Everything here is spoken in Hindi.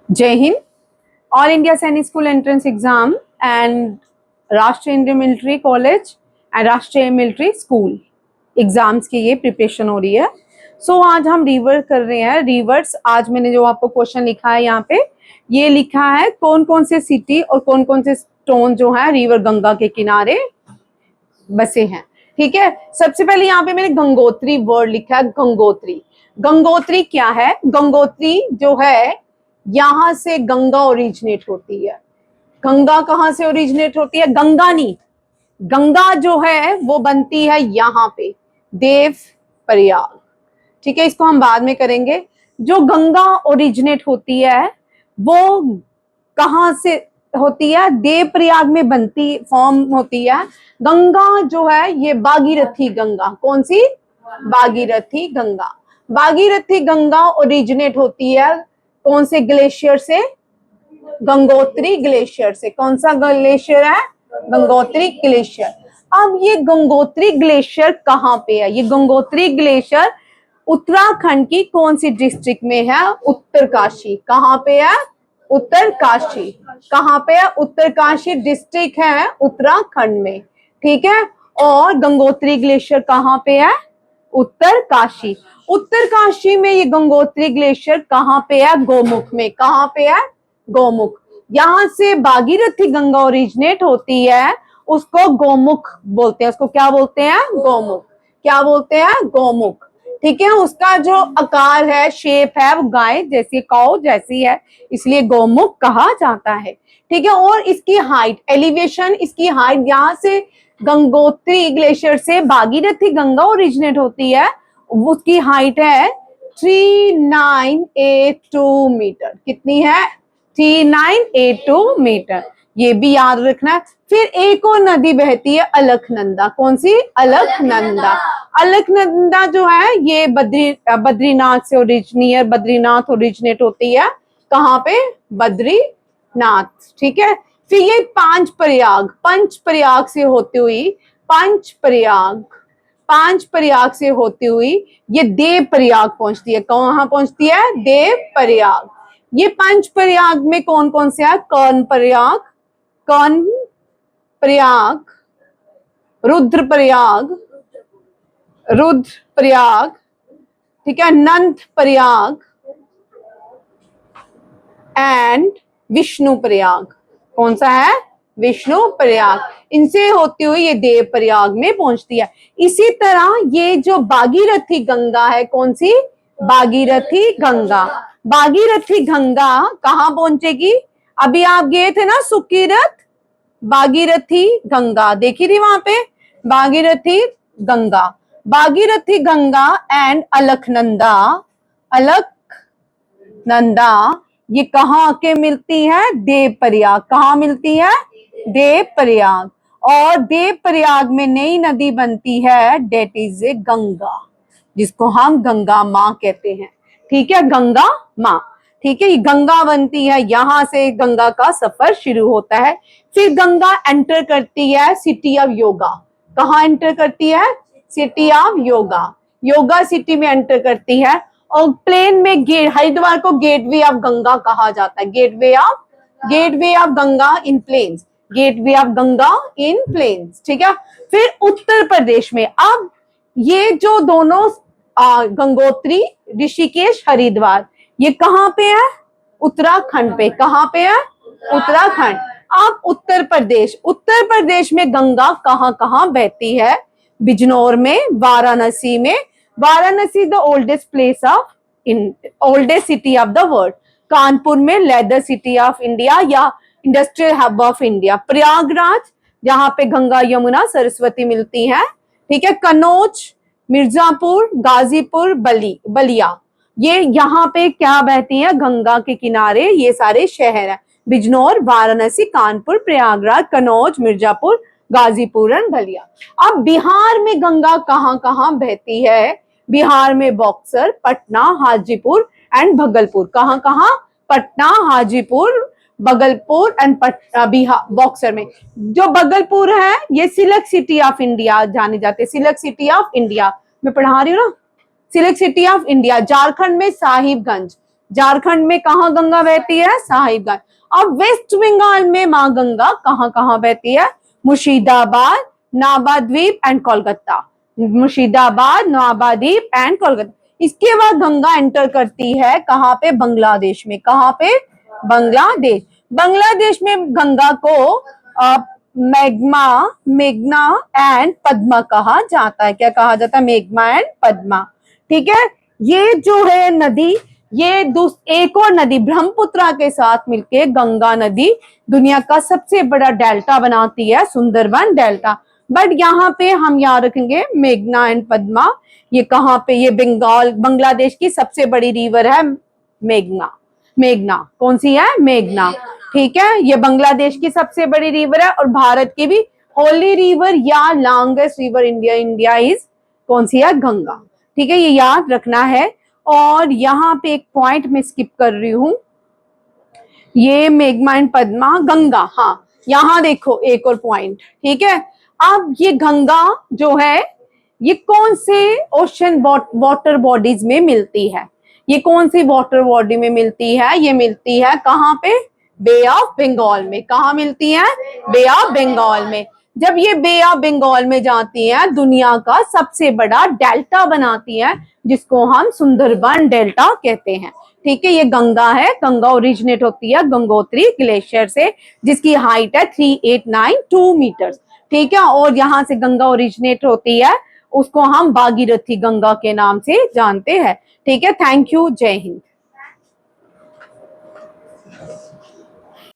जय हिंद। ऑल इंडिया सैनिक स्कूल एंट्रेंस एग्जाम एंड राष्ट्रीय इंडियन मिलिट्री कॉलेज एंड राष्ट्रीय मिलिट्री स्कूल एग्जाम्स की ये प्रिपरेशन हो रही है। आज हम रिवर्स कर रहे हैं। रिवर्स आज मैंने जो आपको क्वेश्चन लिखा है यहाँ पे, ये लिखा है कौन कौन से सिटी और कौन कौन से स्टोन जो है रिवर गंगा के किनारे बसे हैं। ठीक है, सबसे पहले यहाँ पे मैंने गंगोत्री वर्ड लिखा है। गंगोत्री, गंगोत्री क्या है? गंगोत्री जो है यहां से गंगा ओरिजिनेट होती है। गंगा कहां से ओरिजिनेट होती है? गंगा नहीं, गंगा जो है वो बनती है यहाँ पे देव प्रयाग। ठीक है, इसको हम बाद में करेंगे। जो गंगा ओरिजिनेट होती है वो कहां से होती है? देव प्रयाग में बनती फॉर्म होती है। गंगा जो है ये भागीरथी गंगा। कौन सी? भागीरथी गंगा। भागीरथी गंगा ओरिजिनेट होती है कौन से ग्लेशियर से? गंगोत्री ग्लेशियर से। कौन सा ग्लेशियर है? गंगोत्री ग्लेशियर। अब ये गंगोत्री ग्लेशियर कहाँ पे है? ये गंगोत्री ग्लेशियर उत्तराखंड की कौन सी डिस्ट्रिक्ट में है? उत्तरकाशी। कहाँ पे है? उत्तरकाशी। कहाँ पे है? उत्तरकाशी डिस्ट्रिक्ट है उत्तराखंड में। ठीक है, और गंगोत्री ग्लेशियर कहाँ पे है? उत्तरकाशी। उत्तरकाशी में ये गंगोत्री ग्लेशियर कहाँ पे है? गोमुख में। कहाँ पे है? गोमुख। यहां से भागीरथी गंगा ओरिजिनेट होती है, उसको गोमुख बोलते हैं। उसको क्या बोलते हैं? गोमुख। क्या बोलते हैं? गोमुख। ठीक है, उसका जो आकार है, शेप है, वो गाय जैसी, काऊ जैसी है, इसलिए गोमुख कहा जाता है। ठीक है, और इसकी हाइट, एलिवेशन, इसकी हाइट यहाँ से गंगोत्री ग्लेशियर से भागीरथी गंगा ओरिजिनेट होती है, उसकी हाइट है 3982 मीटर। कितनी है? 3982 मीटर। ये भी याद रखना है। फिर एक और नदी बहती है अलकनंदा। कौन सी? अलकनंदा। अलकनंदा जो है ये बद्रीनाथ से बद्रीनाथ ओरिजिनेट होती है। कहाँ पे? बद्रीनाथ। ठीक है, फिर ये पंच प्रयाग से होती हुई, पांच प्रयाग से होती हुई ये देव प्रयाग पहुंचती है। कहाँ पहुंचती है? देव प्रयाग। ये पंच प्रयाग में कौन कौन से है? कर्ण प्रयाग, रुद्र प्रयाग, ठीक है, नंद प्रयाग एंड विष्णु प्रयाग। कौन सा है? विष्णु प्रयाग। इनसे होती हुई ये देव प्रयाग में पहुंचती है। इसी तरह ये जो भागीरथी गंगा है, कौन सी? भागीरथी गंगा। भागीरथी गंगा कहाँ पहुंचेगी? अभी आप गए थे ना सुकीरत, भागीरथी गंगा देखी थी वहां पे। भागीरथी गंगा, भागीरथी गंगा एंड अलकनंदा ये कहाँ आके मिलती है? देव प्रयाग। कहाँ मिलती है? देव प्रयाग। और देव प्रयाग में नई नदी बनती है, डेट इज ए गंगा, जिसको हम गंगा माँ कहते हैं। ठीक है, गंगा माँ। ठीक है, ये गंगा बनती है, यहां से गंगा का सफर शुरू होता है। फिर गंगा एंटर करती है सिटी ऑफ योगा। कहाँ एंटर करती है? City of yoga. Yoga city में एंटर करती है। और प्लेन में हरिद्वार को गेटवे ऑफ गंगा कहा जाता है। Gateway of Ganga in plains. Gateway of Ganga in plains. ठीक है, फिर उत्तर प्रदेश में, अब ये जो दोनों गंगोत्री, ऋषिकेश, हरिद्वार, ये कहाँ पे है? उत्तराखंड पे। कहाँ पे है? उत्तराखंड। अब उत्तर प्रदेश में गंगा कहाँ कहाँ बहती है? बिजनौर में, वाराणसी में। Varanasi the oldest city of the world. Kanpur में लेदर सिटी ऑफ इंडिया या industrial hub of India. Prayagraj, जहां पे गंगा यमुना सरस्वती मिलती है। ठीक है, कन्नौज, मिर्जापुर, गाजीपुर, बलिया, ये यहाँ पे क्या बहती है? गंगा के किनारे ये सारे शहर है। बिजनौर, वाराणसी, कानपुर, प्रयागराज, कन्नौज, मिर्जापुर, गाजीपुर एंड बलिया। अब बिहार में गंगा कहाँ कहाँ बहती है? बिहार में बक्सर, पटना, हाजीपुर एंड भगलपुर। कहाँ कहाँ? पटना, हाजीपुर, भगलपुर एंड बिहार। बक्सर में जो भगलपुर है ये सिल्क सिटी ऑफ इंडिया जाने जाते। सिल्क सिटी ऑफ इंडिया मैं पढ़ा रही हूँ ना, silk city of India. Jharkhand में साहिबगंज, झारखंड में कहाँ गंगा बहती है? साहिबगंज। अब वेस्ट बंगाल में माँ गंगा कहाँ कहाँ बहती है? मुर्शिदाबाद, नवाद्वीप एंड कोलकाता। मुर्शिदाबाद, नवाद्वीप एंड कोलकाता। इसके बाद गंगा एंटर करती है कहाँ पे? बांग्लादेश में। कहाँ पे? बांग्लादेश। बांग्लादेश में गंगा को मेघना एंड पद्मा कहा जाता है। क्या कहा जाता है? मेघना एंड पद्मा। ठीक है, ये जो है नदी, ये एक और नदी ब्रह्मपुत्रा के साथ मिलके गंगा नदी दुनिया का सबसे बड़ा डेल्टा बनाती है, सुंदरबन डेल्टा। बट यहाँ पे हम याद रखेंगे मेघना एंड पद्मा। ये कहाँ पे? ये बांग्लादेश की सबसे बड़ी रिवर है मेघना। मेघना कौन सी है? मेघना। ठीक है, ये बांग्लादेश की सबसे बड़ी रिवर है और भारत की भी होली रिवर या लॉन्गेस्ट रिवर इंडिया इज कौन सी है? गंगा। ठीक है, ये याद रखना है। और यहाँ पे एक पॉइंट मैं स्किप कर रही हूं, ये मेघना एंड पद्मा, गंगा। हाँ, यहाँ देखो एक और पॉइंट। ठीक है, अब ये गंगा जो है ये कौन से ओशन वाटर बॉडीज में मिलती है? ये कौन सी वाटर बॉडी में मिलती है? ये मिलती है कहाँ पे? बे ऑफ बंगाल में। कहाँ मिलती है? बे ऑफ बंगाल में। जब ये बे ऑफ बंगाल में जाती है, दुनिया का सबसे बड़ा डेल्टा बनाती है, जिसको हम सुंदरबन डेल्टा कहते हैं। ठीक है, ये गंगा है। गंगा ओरिजिनेट होती है गंगोत्री ग्लेशियर से, जिसकी हाइट है 3892 मीटर्स। ठीक है, और यहाँ से गंगा ओरिजिनेट होती है, उसको हम भागीरथी गंगा के नाम से जानते हैं। ठीक है, थैंक यू, जय हिंद।